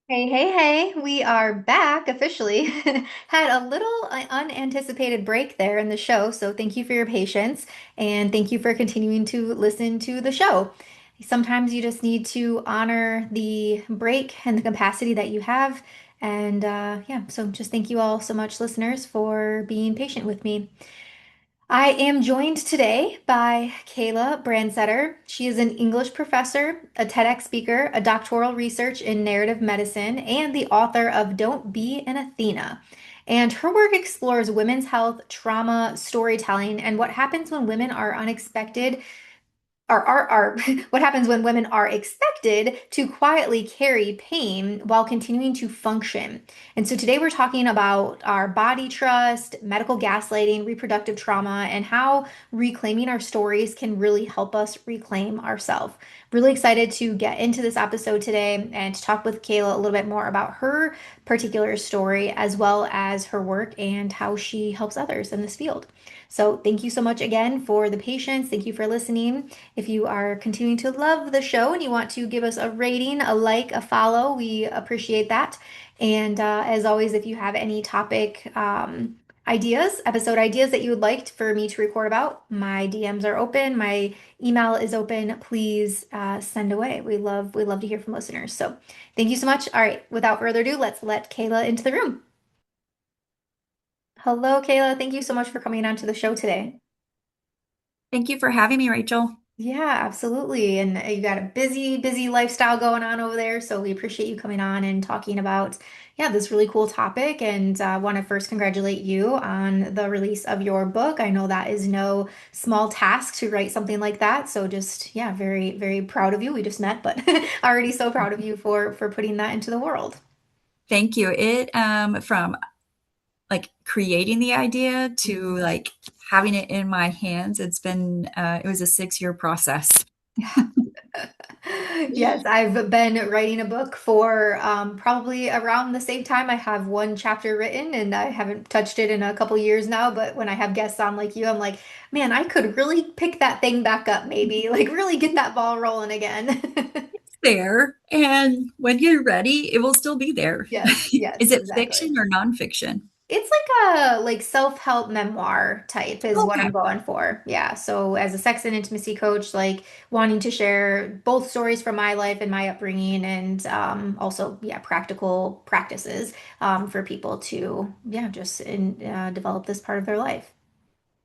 Hey, hey, hey, we are back officially. Had a little unanticipated break there in the show, so thank you for your patience and thank you for continuing to listen to the show. Sometimes you just need to honor the break and the capacity that you have. And yeah, so just thank you all so much, listeners, for being patient with me. I am joined today by Kayla Branstetter. She is an English professor, a TEDx speaker, a doctoral research in narrative medicine, and the author of Don't Be an Athena. And her work explores women's health, trauma, storytelling, and what happens when women are unexpected are what happens when women are expected to quietly carry pain while continuing to function. And so today we're talking about our body trust, medical gaslighting, reproductive trauma, and how reclaiming our stories can really help us reclaim ourselves. Really excited to get into this episode today and to talk with Kayla a little bit more about her particular story as well as her work and how she helps others in this field. So, thank you so much again for the patience. Thank you for listening. If you are continuing to love the show and you want to give us a rating, a like, a follow, we appreciate that. And as always, if you have any topic ideas, episode ideas that you would like for me to record about, my DMs are open. My email is open. Please send away. We love to hear from listeners. So thank you so much. All right, without further ado, let's let Kayla into the room. Hello, Kayla. Thank you so much for coming on to the show today. Thank you for having me, Rachel. Yeah, absolutely. And you got a busy, busy lifestyle going on over there. So we appreciate you coming on and talking about, yeah, this really cool topic. And want to first congratulate you on the release of your book. I know that is no small task to write something like that. So just, yeah, very, very proud of you. We just met, but already so proud of you for putting that into the world. Thank you. It from like creating the idea to like having it in my hands, it was a 6-year process. Yes, I've been writing a book for probably around the same time. I have one chapter written and I haven't touched it in a couple years now. But when I have guests on like you, I'm like, man, I could really pick that thing back up, maybe, like really get that ball rolling again. It's there, and when you're ready, it will still be there. Yes, yes, Is it exactly. fiction or nonfiction? It's like a self-help memoir type is what I'm Okay. going for. Yeah. So as a sex and intimacy coach, like wanting to share both stories from my life and my upbringing and also yeah, practical practices for people to yeah, just develop this part of their life.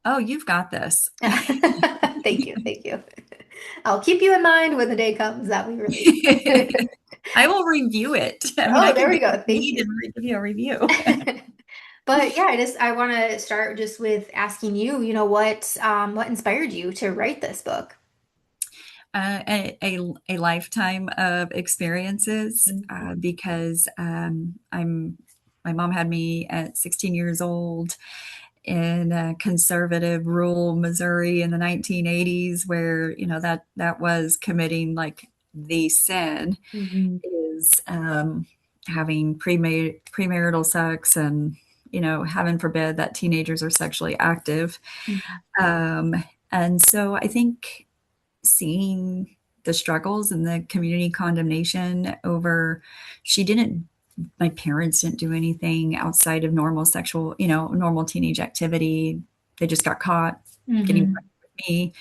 Oh, you've got this. Thank you. Thank you. I'll keep you in mind when the day comes that we release. I will review it. I mean, I Oh, can there we be a go. Thank lead you. and give you a review. But yeah, I want to start just with asking you, what inspired you to write this book? A lifetime of experiences Mhm. because my mom had me at 16 years old in conservative rural Missouri in the 1980s, where that was committing like the sin Mhm. is having premarital sex and heaven forbid that teenagers are sexually active. Mhm. Um, and so I think seeing the struggles and the community condemnation over she didn't my parents didn't do anything outside of normal sexual, normal teenage activity. They just got caught getting Mhm. pregnant with me.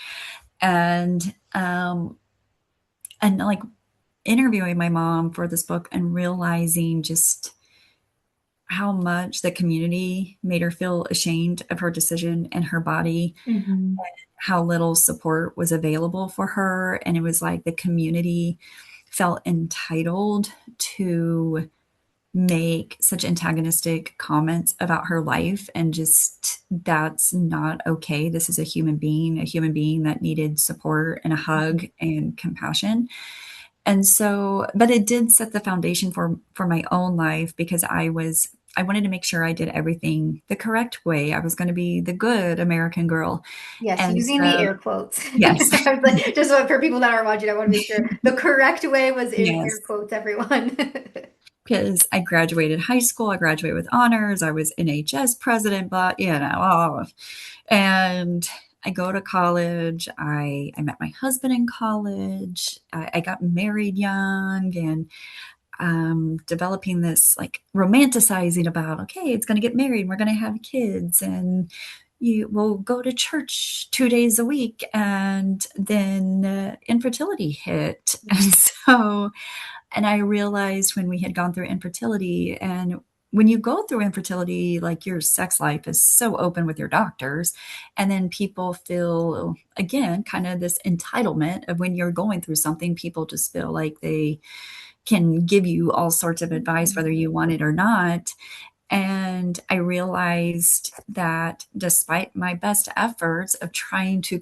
And like interviewing my mom for this book and realizing just how much the community made her feel ashamed of her decision and her body, Mhm. how little support was available for her. And it was like the community felt entitled to make such antagonistic comments about her life. And just that's not okay. This is a human being that needed support and a hug and compassion. And so, but it did set the foundation for my own life because I wanted to make sure I did everything the correct way. I was going to be the good American girl. Yes, And using the so, air quotes. yes. I was like, just for people that are watching, I want to make sure the correct way was in air Yes. quotes, everyone. Because I graduated high school, I graduated with honors, I was NHS president, but and I go to college. I met my husband in college. I got married young, and developing this like romanticizing about, okay, it's going to get married, we're going to have kids, and you will go to church 2 days a week. And then infertility hit. And so, and I realized when we had gone through infertility, and when you go through infertility, like your sex life is so open with your doctors. And then people feel, again, kind of this entitlement of when you're going through something, people just feel like they can give you all sorts of advice, whether you want it or not. And I realized that despite my best efforts of trying to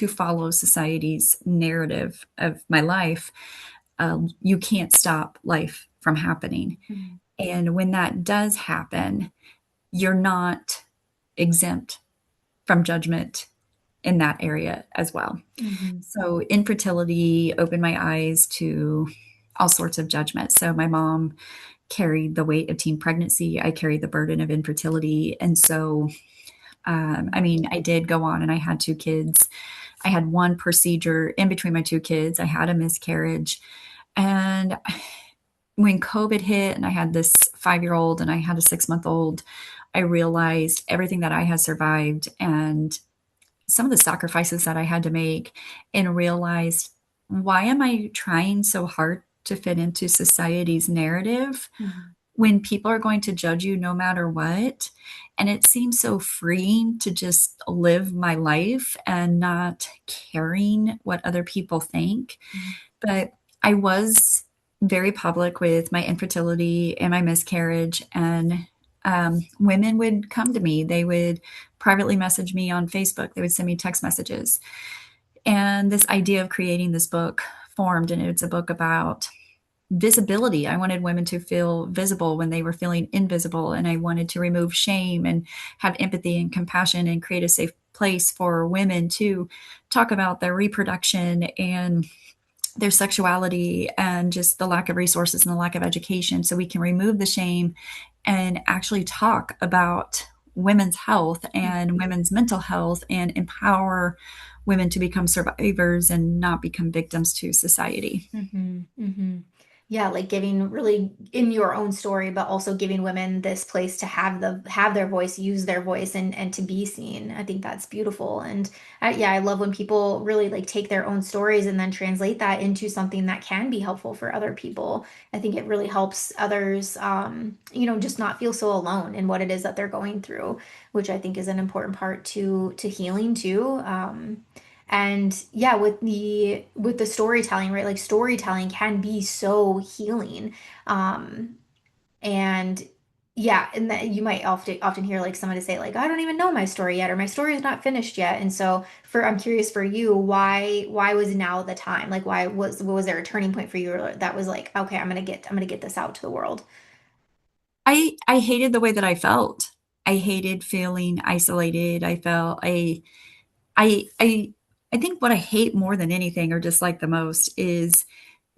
follow society's narrative of my life, you can't stop life from happening. Mhm. And when that does happen, you're not exempt from judgment in that area as well. Mhm. So infertility opened my eyes to all sorts of judgment. So my mom carried the weight of teen pregnancy. I carried the burden of infertility. And so, I mean, I did go on and I had two kids. I had one procedure in between my two kids. I had a miscarriage. And when COVID hit and I had this 5-year old and I had a 6-month old, I realized everything that I had survived and some of the sacrifices that I had to make, and realized, why am I trying so hard to fit into society's narrative Mhm. when people are going to judge you no matter what? And it seems so freeing to just live my life and not caring what other people think. Mhm. But I was very public with my infertility and my miscarriage, and women would come to me. They would privately message me on Facebook. They would send me text messages. And this idea of creating this book formed, and it's a book about visibility. I wanted women to feel visible when they were feeling invisible, and I wanted to remove shame and have empathy and compassion and create a safe place for women to talk about their reproduction and their sexuality and just the lack of resources and the lack of education, so we can remove the shame and actually talk about women's health and women's mental health and empower women to become survivors and not become victims to society. Mhm. Mhm. Yeah, like giving really in your own story, but also giving women this place to have their voice, use their voice, and to be seen. I think that's beautiful. And yeah, I love when people really like take their own stories and then translate that into something that can be helpful for other people. I think it really helps others, just not feel so alone in what it is that they're going through, which I think is an important part to healing too. And yeah, with the storytelling, right? Like storytelling can be so healing. Um, and yeah, and that you might often hear like somebody say like, I don't even know my story yet, or my story is not finished yet. And so I'm curious for you, why was now the time? Like why was there a turning point for you that was like, okay, I'm gonna get this out to the world? I hated the way that I felt. I hated feeling isolated. I think what I hate more than anything or dislike the most is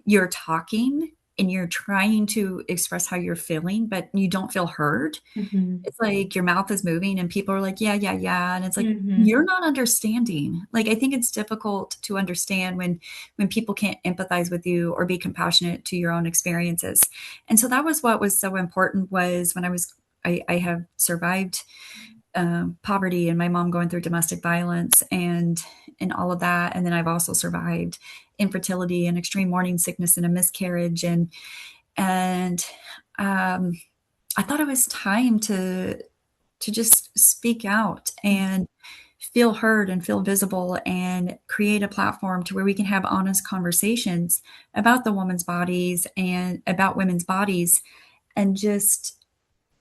you're talking and you're trying to express how you're feeling, but you don't feel heard. Hmm. It's like your mouth is moving and people are like, yeah, yeah, yeah. And it's like, Hmm. you're not understanding. Like, I think it's difficult to understand when people can't empathize with you or be compassionate to your own experiences. And so that was what was so important was when I have survived poverty and my mom going through domestic violence and all of that. And then I've also survived infertility and extreme morning sickness and a miscarriage. And um, I thought it was time to just speak out and feel heard and feel visible and create a platform to where we can have honest conversations about the women's bodies and about women's bodies. And just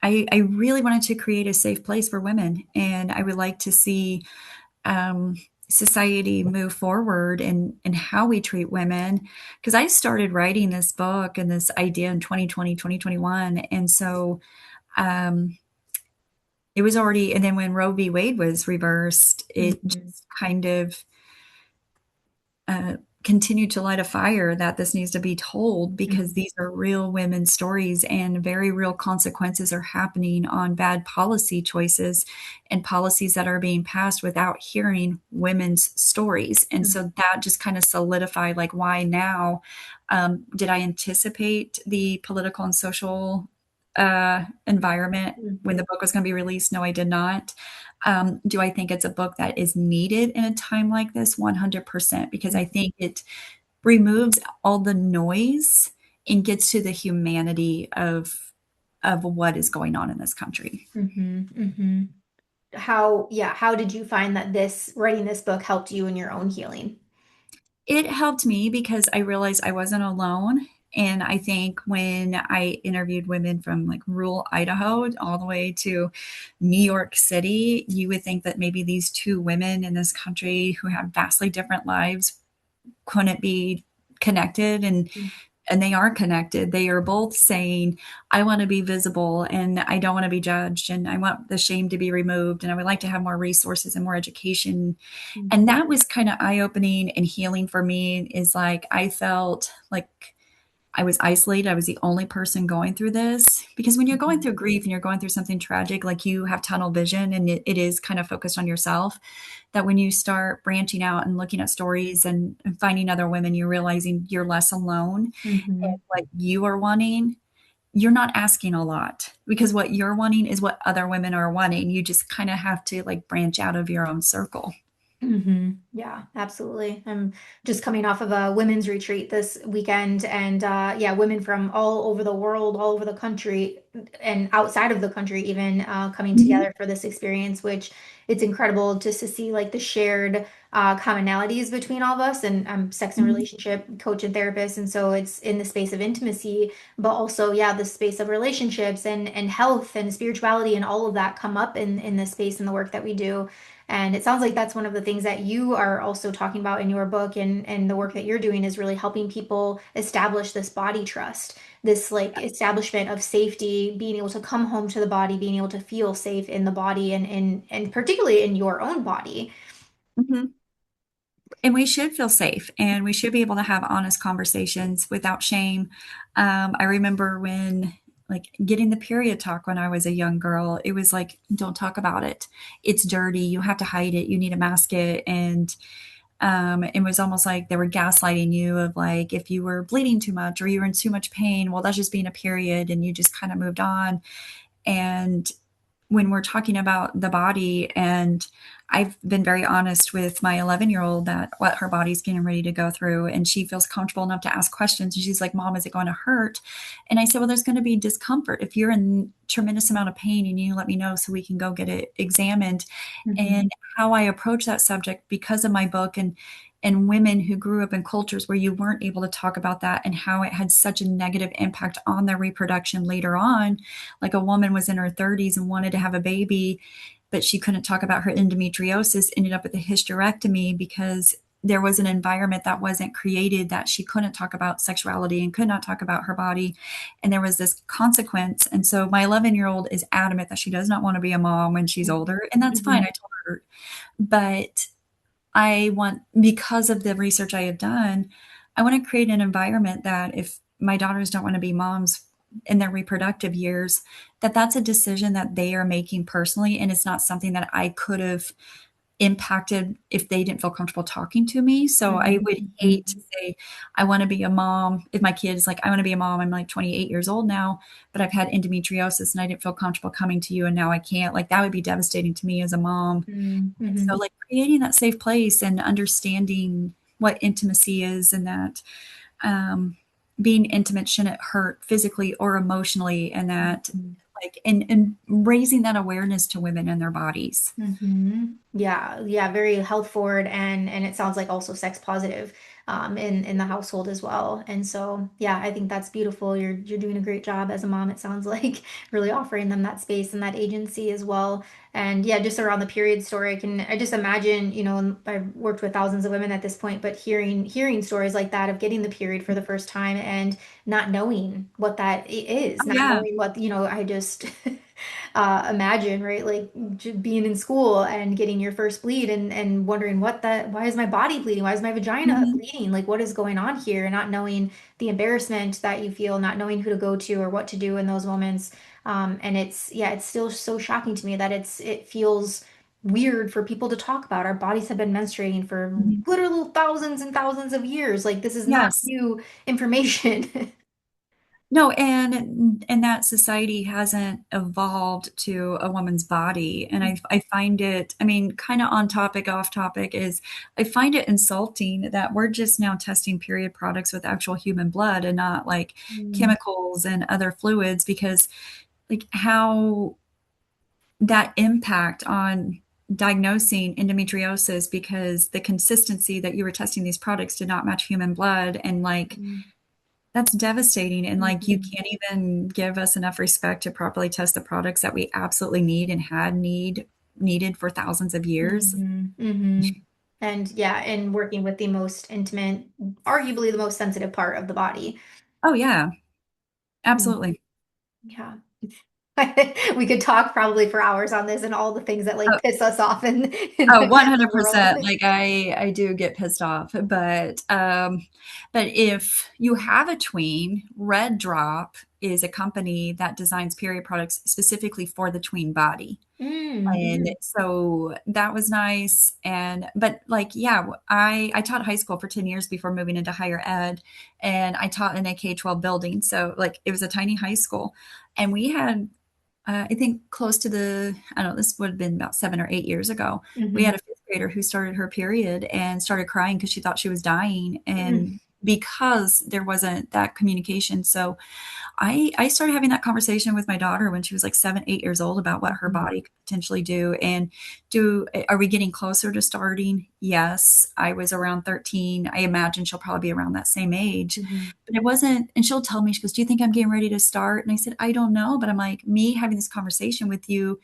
I really wanted to create a safe place for women, and I would like to see um, society move forward in how we treat women. Because I started writing this book and this idea in 2020, 2021. And so um, it was already, and then when Roe v. Wade was reversed, it Hmm. just kind of uh, continued to light a fire that this needs to be told, because these are real women's stories and very real consequences are happening on bad policy choices and policies that are being passed without hearing women's stories. And so that just kind of solidified like why now. Did I anticipate the political and social environment when the book was going to be released? No, I did not. Do I think it's a book that is needed in a time like this? 100%, because I think it removes all the noise and gets to the humanity of what is going on in this country. Mm-hmm. Mm-hmm. How did you find that writing this book helped you in your own healing? It helped me because I realized I wasn't alone. And I think when I interviewed women from like rural Idaho all the way to New York City, you would think that maybe these two women in this country who have vastly different lives couldn't be connected, and they are connected. They are both saying, I want to be visible and I don't want to be judged and I want the shame to be removed and I would like to have more resources and more education. And that was kind of eye-opening and healing for me. Is like I felt like I was isolated. I was the only person going through this, because when you're going through grief and you're going through something tragic, like you have tunnel vision and it is kind of focused on yourself, that when you start branching out and looking at stories and finding other women, you're realizing you're less alone. And Mm-hmm. what you are wanting, you're not asking a lot, because what you're wanting is what other women are wanting. You just kind of have to like branch out of your own circle. Yeah, absolutely. I'm just coming off of a women's retreat this weekend, and yeah, women from all over the world, all over the country, and outside of the country even coming Mhm. together for this experience, which it's incredible just to see like the shared commonalities between all of us. And I'm sex and Mhm. relationship coach and therapist, and so it's in the space of intimacy, but also yeah, the space of relationships and health and spirituality and all of that come up in this space and the work that we do. And it sounds like that's one of the things that you are also talking about in your book, and the work that you're doing is really helping people establish this body trust, this like establishment of safety, being able to come home to the body, being able to feel safe in the body and particularly in your own body. Mhm. And we should feel safe and we should be able to have honest conversations without shame. I remember when, like, getting the period talk when I was a young girl, it was like, don't talk about it. It's dirty. You have to hide it. You need to mask it. And it was almost like they were gaslighting you of like, if you were bleeding too much or you were in too much pain, well, that's just being a period. And you just kind of moved on. And when we're talking about the body, and I've been very honest with my 11-year-old that what her body's getting ready to go through, and she feels comfortable enough to ask questions, and she's like, Mom, is it going to hurt? And I said, well, there's going to be discomfort. If you're in tremendous amount of pain, and you let me know so we can go get it examined. Mhm. And how I approach that subject, because of my book, and women who grew up in cultures where you weren't able to talk about that, and how it had such a negative impact on their reproduction later on. Like, a woman was in her 30s and wanted to have a baby, but she couldn't talk about her endometriosis, ended up with a hysterectomy because there was an environment that wasn't created, that she couldn't talk about sexuality and could not talk about her body. And there was this consequence. And so my 11-year-old is adamant that she does not want to be a mom when she's older. And that's fine. Mhm. I told her. But I want, because of the research I have done, I want to create an environment that if my daughters don't want to be moms in their reproductive years, that that's a decision that they are making personally. And it's not something that I could have impacted if they didn't feel comfortable talking to me. So I Mhm. would hate to Mhm. say, I want to be a mom. If my kid is like, I want to be a mom, I'm like 28 years old now, but I've had endometriosis and I didn't feel comfortable coming to you and now I can't. Like, that would be devastating to me as a mom. Mhm. And so, Mhm. like, creating that safe place and understanding what intimacy is, and that um, being intimate shouldn't hurt physically or emotionally, and that, Mhm. like, and raising that awareness to women and their bodies. Yeah, yeah, very health forward, and it sounds like also sex positive in the household as well. And so yeah, I think that's beautiful. You're doing a great job as a mom, it sounds like, really offering them that space and that agency as well. And yeah, just around the period story, I just imagine, and I've worked with thousands of women at this point, but hearing stories like that of getting the period for the first time and not knowing what that is, Oh, not yeah. knowing what, I just imagine, right? Like being in school and getting your first bleed and wondering why is my body bleeding? Why is my vagina Mhm. bleeding? Like, what is going on here? Not knowing the embarrassment that you feel, not knowing who to go to or what to do in those moments. And it's still so shocking to me that it feels weird for people to talk about. Our bodies have been menstruating for Mhm. literal thousands and thousands of years. Like this is not Yes. new information. No, and that society hasn't evolved to a woman's body. And I find it, I mean, kind of on topic, off topic is I find it insulting that we're just now testing period products with actual human blood and not like Mm, chemicals and other fluids because like how that impact on diagnosing endometriosis because the consistency that you were testing these products did not match human blood and like mm, that's devastating and like you mhm, can't even give us enough respect to properly test the products that we absolutely need and had needed for thousands of years. mhm, mhm. And yeah, and working with the most intimate, arguably the most sensitive part of the body. Oh yeah, Mm, absolutely. yeah. We could talk probably for hours on this and all the things that like Oh, piss us off in oh, the world. 100%. Like I do get pissed off, but if you have a tween, Red Drop is a company that designs period products specifically for the tween body. Mm, And mhm, so that was nice. And but like, yeah, I taught high school for 10 years before moving into higher ed. And I taught in a K-12 building. So like it was a tiny high school. And we had I think close to I don't know, this would have been about 7 or 8 years ago. We mhm, had a fifth grader who started her period and started crying because she thought she was dying. mm, And because there wasn't that communication. So I started having that conversation with my daughter when she was like 7, 8 years old about what her mhm, body could potentially do. And are we getting closer to starting? Yes. I was around 13. I imagine she'll probably be around that same age. mhm, But it wasn't, and she'll tell me, she goes, "Do you think I'm getting ready to start?" And I said, "I don't know." But I'm like, me having this conversation with you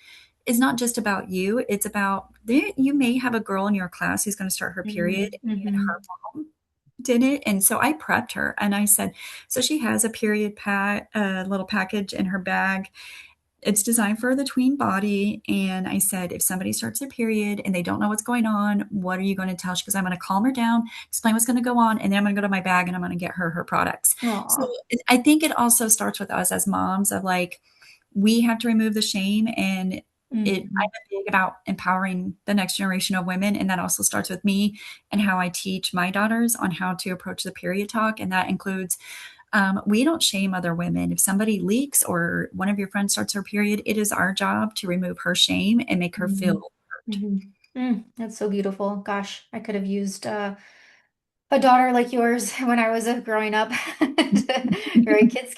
is not just about you. It's about you may have a girl in your class who's going to start her period mhm, and her mhm, mom did it. And so I prepped her and I said, so she has a period pack, a little package in her bag. It's designed for the tween body. And I said, if somebody starts their period and they don't know what's going on, what are you going to tell? She goes, I'm going to calm her down, explain what's going to go on, and then I'm going to go to my bag and I'm going to get her products. So Aw. I think it also starts with us as moms of like, we have to remove the shame and I'm Mhm, big about empowering the next generation of women. And that also starts with me and how I teach my daughters on how to approach the period talk. And that includes we don't shame other women. If somebody leaks or one of your friends starts her period, it is our job to remove her shame and make her mhm, feel hurt. mhm. That's so beautiful. Gosh, I could have used a daughter like yours when I was growing up. Right, kids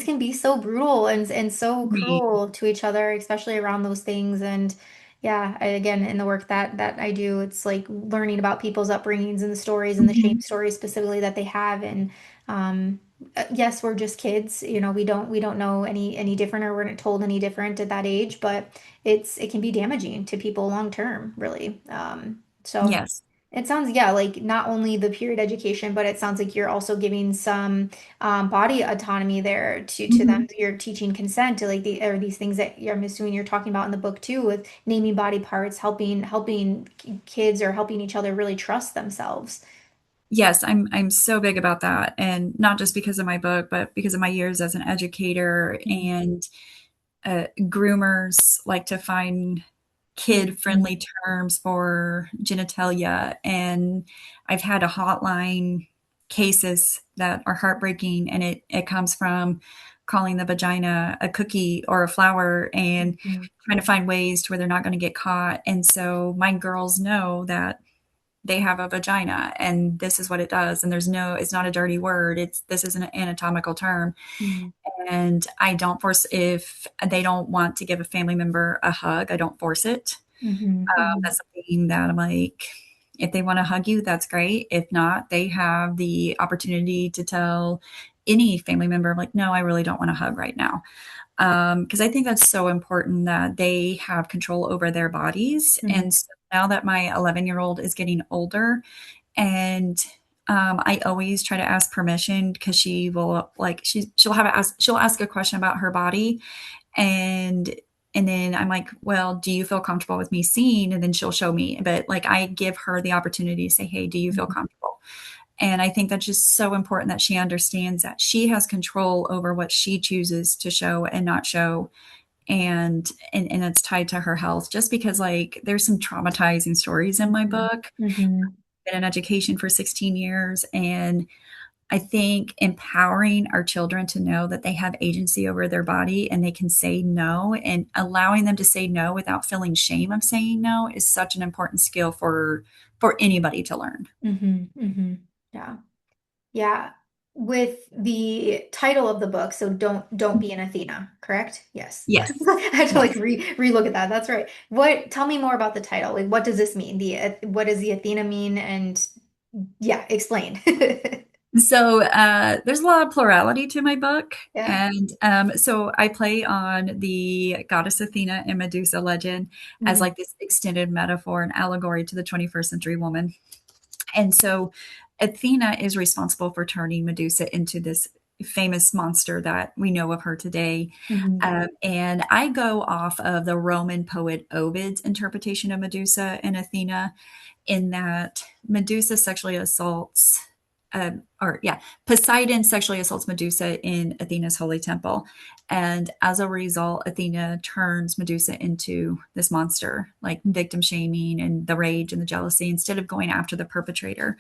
can be so brutal and so We, cruel to each other, especially around those things. And yeah, again, in the work that I do, it's like learning about people's upbringings and the stories and the shame Mhm. stories specifically that they have. And um, yes, we're just kids. We don't know any different, or we're not told any different at that age. But it can be damaging to people long term, really. So. Yes. It sounds, yeah, like not only the period education, but it sounds like you're also giving some body autonomy there to them. Mhm. You're teaching consent to like these things that I'm assuming you're talking about in the book too, with naming body parts, helping kids or helping each other really trust themselves. Yes, I'm so big about that, and not just because of my book, but because of my years as an educator Mm, and groomers like to find mhm, kid-friendly terms for genitalia, and I've had a hotline cases that are heartbreaking, and it comes from calling the vagina a cookie or a flower and mhm, trying to find ways to where they're not gonna get caught, and so my girls know that they have a vagina and this is what it does, and it's not a dirty word, this is an anatomical term, mhm, and I don't force if they don't want to give a family member a hug, I don't force it. mhm, mhm, That's something that I'm like, if they want to hug you, that's great. If not, they have the opportunity to tell any family member, like, no, I really don't want to hug right now. Because I think that's so important that they have control over their bodies. mhm, And so now that my 11-year-old is getting older, and I always try to ask permission because she will like she'll ask a question about her body, and then I'm like, well, do you feel comfortable with me seeing? And then she'll show me. But like I give her the opportunity to say, hey, do you feel mhm, comfortable? And I think that's just so important that she understands that she has control over what she chooses to show and not show. and it's tied to her health just because like there's some traumatizing stories in my Mhm. book. Mhm. Been in education for 16 years, and I think empowering our children to know that they have agency over their body and they can say no, and allowing them to say no without feeling shame of saying no is such an important skill for anybody to learn. Mhm. Mhm. Yeah. Yeah. With the title of the book, so don't be an Athena, correct? Yes. Yes. I had to like Yes. relook at that. That's right. Tell me more about the title. Like what does this mean? What does the Athena mean? And yeah, explain. So there's a lot of plurality to my book. Yeah. And so I play on the goddess Athena and Medusa legend as Mhm. like this extended metaphor and allegory to the 21st century woman. And so Athena is responsible for turning Medusa into this famous monster that we know of her today. Mhm. And I go off of the Roman poet Ovid's interpretation of Medusa and Athena, in that Medusa sexually assaults, or yeah, Poseidon sexually assaults Medusa in Athena's holy temple. And as a result, Athena turns Medusa into this monster, like victim shaming and the rage and the jealousy, instead of going after the perpetrator.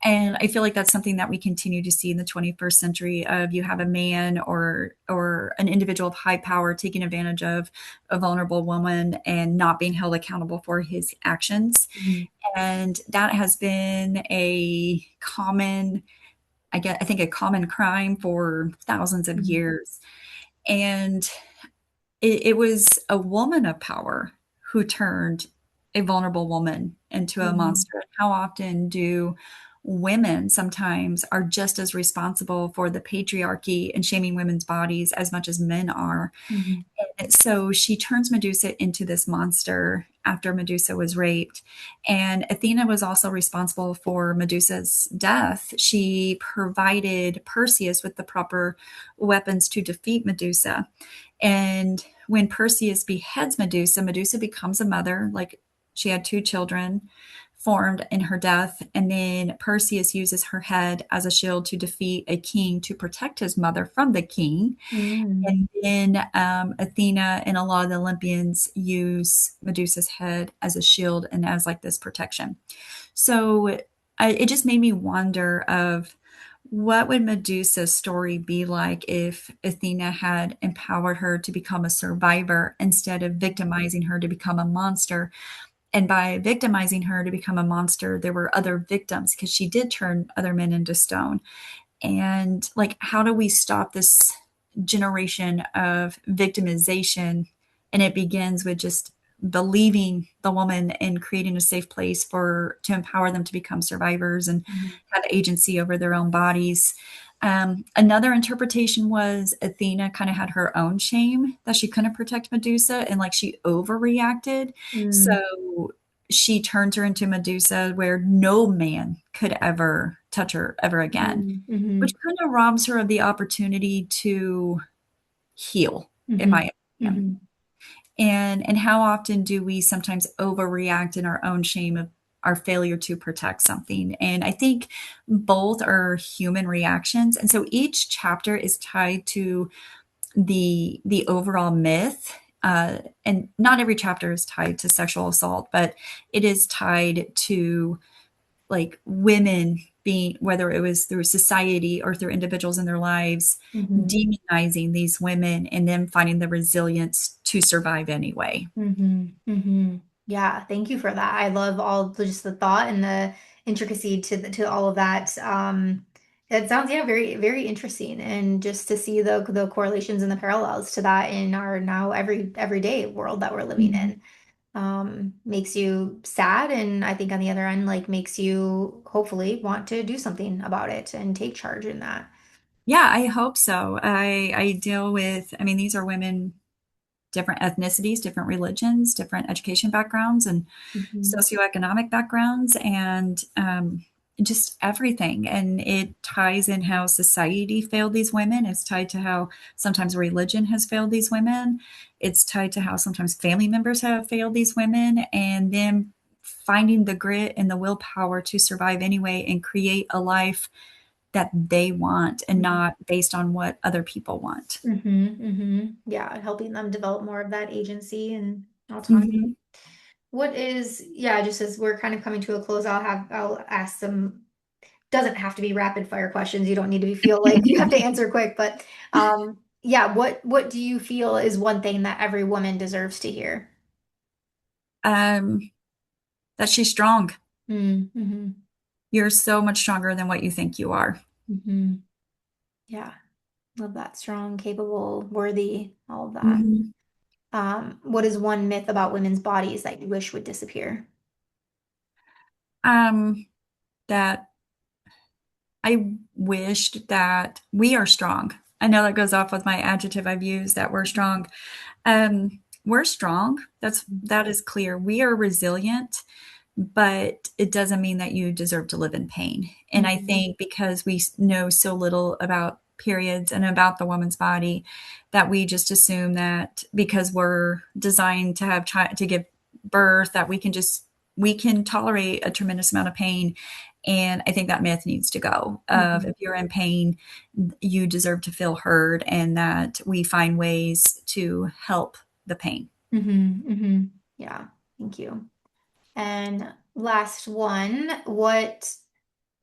And I feel like that's something that we continue to see in the 21st century of you have a man or an individual of high power taking advantage of a vulnerable woman and not being held accountable for his actions. Mhm. And that has been a common, I think a common crime for thousands of Mhm. years. And it was a woman of power who turned a vulnerable woman into a Mhm. monster. How often do women sometimes are just as responsible for the patriarchy and shaming women's bodies as much as men are? Mhm. So she turns Medusa into this monster after Medusa was raped. And Athena was also responsible for Medusa's death. She provided Perseus with the proper weapons to defeat Medusa. And when Perseus beheads Medusa, Medusa becomes a mother. Like, she had two children formed in her death. And then Perseus uses her head as a shield to defeat a king to protect his mother from the king. Mhm. And then Athena and a lot of the Olympians use Medusa's head as a shield and as like this protection. So it just made me wonder of what would Medusa's story be like if Athena had empowered her to become a survivor instead of victimizing her to become a monster. And by victimizing her to become a monster, there were other victims because she did turn other men into stone. And like, how do we stop this generation of victimization? And it begins with just believing the woman and creating a safe place for to empower them to become survivors and Mhm. have agency over their own bodies. Another interpretation was Athena kind of had her own shame that she couldn't protect Medusa, and like she overreacted. Mhm. So she turns her into Medusa where no man could ever touch her ever again, Mhm. which Mhm. kind of robs her of the opportunity to heal, in Mhm. my opinion. Mhm. And how often do we sometimes overreact in our own shame of our failure to protect something? And I think both are human reactions. And so each chapter is tied to the overall myth. And not every chapter is tied to sexual assault, but it is tied to like women being, whether it was through society or through individuals in their lives, Mhm. demonizing these women and them finding the resilience to survive anyway. Hmm. Hmm. Yeah, thank you for that. I love just the thought and the intricacy to all of that. It sounds, yeah, very very interesting, and just to see the correlations and the parallels to that in our now everyday world that we're living Mhm. in. Makes you sad, and I think on the other end, like makes you hopefully want to do something about it and take charge in that. Yeah, I hope so. I deal with, I mean, these are women, different ethnicities, different religions, different education backgrounds, and Hmm. socioeconomic backgrounds, and just everything. And it ties in how society failed these women. It's tied to how sometimes religion has failed these women. It's tied to how sometimes family members have failed these women, and them finding the grit and the willpower to survive anyway and create a life that they want and not based on what other people want. Yeah, helping them develop more of that agency and autonomy. Mhm. What is, yeah, just as we're kind of coming to a close, I'll ask some, doesn't have to be rapid fire questions. You don't need to feel like you have to answer quick, but yeah, what do you feel is one thing that every woman deserves to hear? um, that she's strong. Mm-hmm. You're so much stronger than what you think you are. Mm-hmm. Yeah, love that. Strong, capable, worthy, all of that. Mhm. What is one myth about women's bodies that you wish would disappear? Um, that I wished that we are strong. I know that goes off with my adjective I've used that we're strong. We're strong. That is clear. We are resilient, but it doesn't mean that you deserve to live in pain. And I Mm-hmm. think because we know so little about periods and about the woman's body, that we just assume that because we're designed to have to give birth, that we can tolerate a tremendous amount of pain. And I think that myth needs to go. Of Mm-hmm. if you're in pain, you deserve to feel heard, and that we find ways to help the pain. Mm-hmm. Mm-hmm. Yeah, thank you. And last one,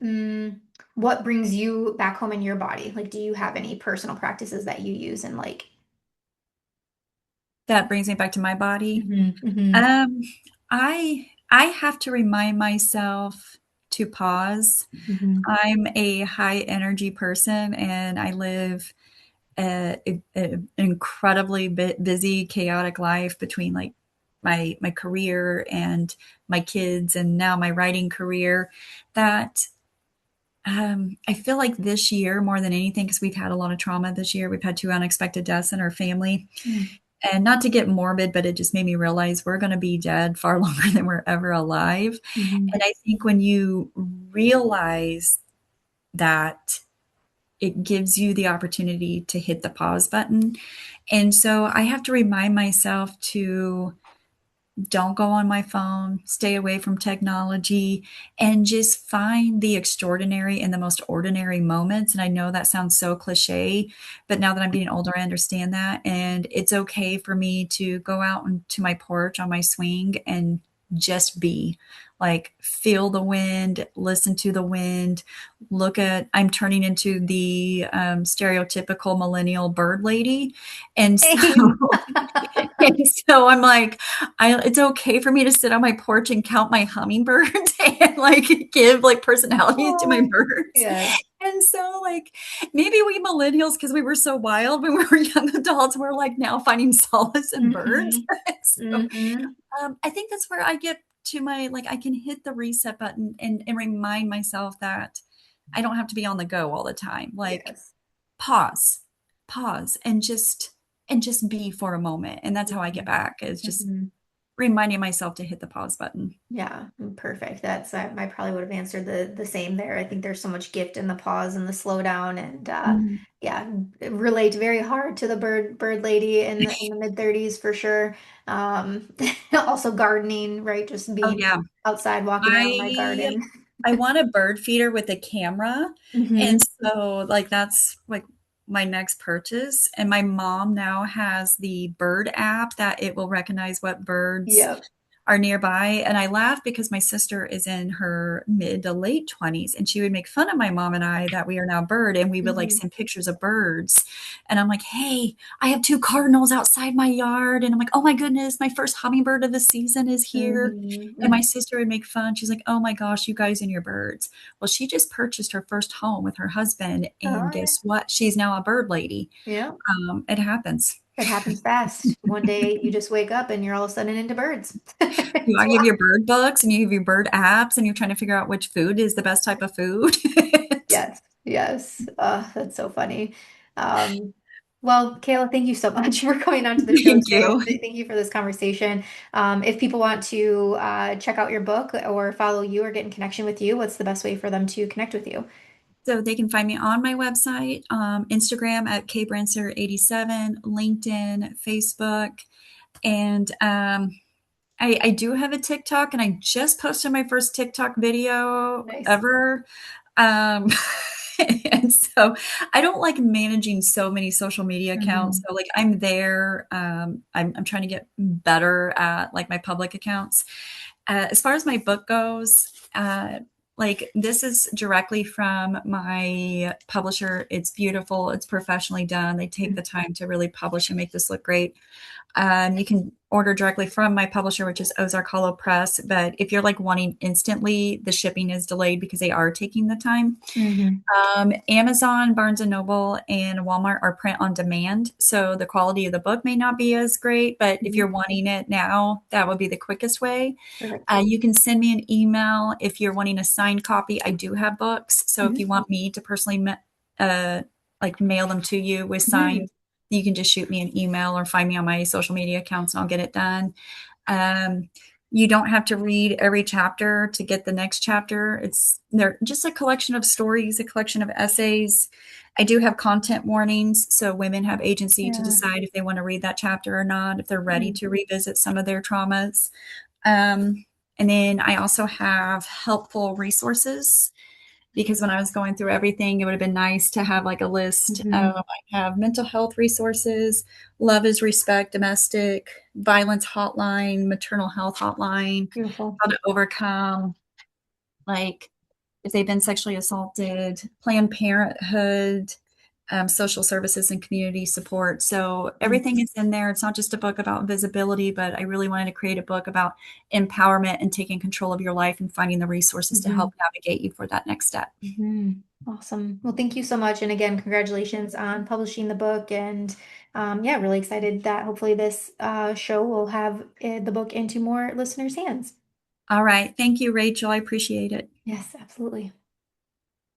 mm, what brings you back home in your body? Like, do you have any personal practices that you use and like? That brings me back to my body. Mm-hmm. Mm-hmm. Um, I have to remind myself to pause. Mm-hmm. I'm a high energy person, and I live an incredibly busy, chaotic life between like my career and my kids, and now my writing career. That I feel like this year more than anything, because we've had a lot of trauma this year. We've had two unexpected deaths in our family, and not to get morbid, but it just made me realize we're going to be dead far longer than we're ever alive. Mm-hmm. And I think when you realize that, it gives you the opportunity to hit the pause button. And so I have to remind myself to don't go on my phone, stay away from technology, and just find the extraordinary in the most ordinary moments. And I know that sounds so cliche, but now that I'm getting older, I understand that. And it's okay for me to go out onto my porch on my swing and just be like, feel the wind, listen to the wind, I'm turning into the stereotypical millennial bird lady. And so Same. and so I'm like, it's okay for me to sit on my porch and count my hummingbirds and like give like personalities to my Oh, birds. yes. And so like maybe we millennials, because we were so wild when we were young adults, we're like now finding solace in birds. Mm-hmm. So Mm-hmm. I think that's where I get to my like I can hit the reset button and remind myself that I don't have to be on the go all the time. Like Yes. pause, pause, and just be for a moment. And that's how I get back, is just Mm-hmm. reminding myself to hit the pause button. Yeah, perfect. That's I probably would have answered the same there. I think there's so much gift in the pause and the slowdown, and Mhm. yeah, relate very hard to the bird lady in the mid 30s for sure. Also gardening, right? Just Oh being yeah. outside, walking around my I garden. I want a bird feeder with a camera. And Hmm. so like that's like my next purchase. And my mom now has the bird app that it will recognize what birds Yep. are nearby. And I laugh because my sister is in her mid to late 20s, and she would make fun of my mom and I that we are now bird, and we would like Hmm. send pictures of birds. And I'm like, hey, I have two cardinals outside my yard. And I'm like, oh my goodness, my first hummingbird of the season is here. And my Hmm. sister would make fun. She's like, oh my gosh, you guys and your birds. Well, she just purchased her first home with her husband. And Oh guess what? She's now a bird lady. yeah. Yeah. It happens. It happens fast. One day you just wake up and you're all of a sudden into birds. You It's have your bird books and you have your bird apps, and you're trying to figure out which food is the best type of food. yes, yes. That's so funny. Um, well, Kayla, thank you so much for coming on to the show Thank today. you. Thank you for this conversation. If people want to check out your book or follow you or get in connection with you, what's the best way for them to connect with you? So they can find me on my website, Instagram at kbranstetter87, LinkedIn, Facebook, and I do have a TikTok, and I just posted my first TikTok video Nice. ever. Um, And so I don't like managing so many social media accounts. Mhm. So like I'm there. I'm trying to get better at like my public accounts. As far as my book goes, like this is directly from my publisher. It's beautiful. It's professionally done. They take the time to really publish and make this look great. You can order directly from my publisher, which is Ozark Hollow Press. But if you're like wanting instantly, the shipping is delayed because they are taking the time. Mhm. Amazon, Barnes and Noble, and Walmart are print on demand. So the quality of the book may not be as great, but if Mhm. you're wanting it now, that would be the quickest way. Perfect. You can send me an email if you're wanting a signed copy. I do have books. So if Mhm. you want me to personally uh, like mail them to you with Mhm. signed, you can just shoot me an email or find me on my social media accounts and I'll get it done. Um, you don't have to read every chapter to get the next chapter. They're just a collection of stories, a collection of essays. I do have content warnings, so women have agency to Yeah. decide if they want to read that chapter or not, if they're ready Mhm. to revisit some of their traumas. And then I also have helpful resources because when I was going through everything, it would have been nice to have like a list. Mhm. I have mental health resources, love is respect, domestic violence hotline, maternal health hotline, Beautiful. how to overcome like if they've been sexually assaulted, Planned Parenthood, social services and community support. So Mhm. everything is in there. It's not just a book about visibility, but I really wanted to create a book about empowerment and taking control of your life and finding the resources to help Mhm. navigate you for that next step. Mhm. Awesome. Well, thank you so much. And again, congratulations on publishing the book. And yeah, really excited that hopefully this show will have the book into more listeners' hands. All right. Thank you, Rachel. I appreciate it. Yes, absolutely.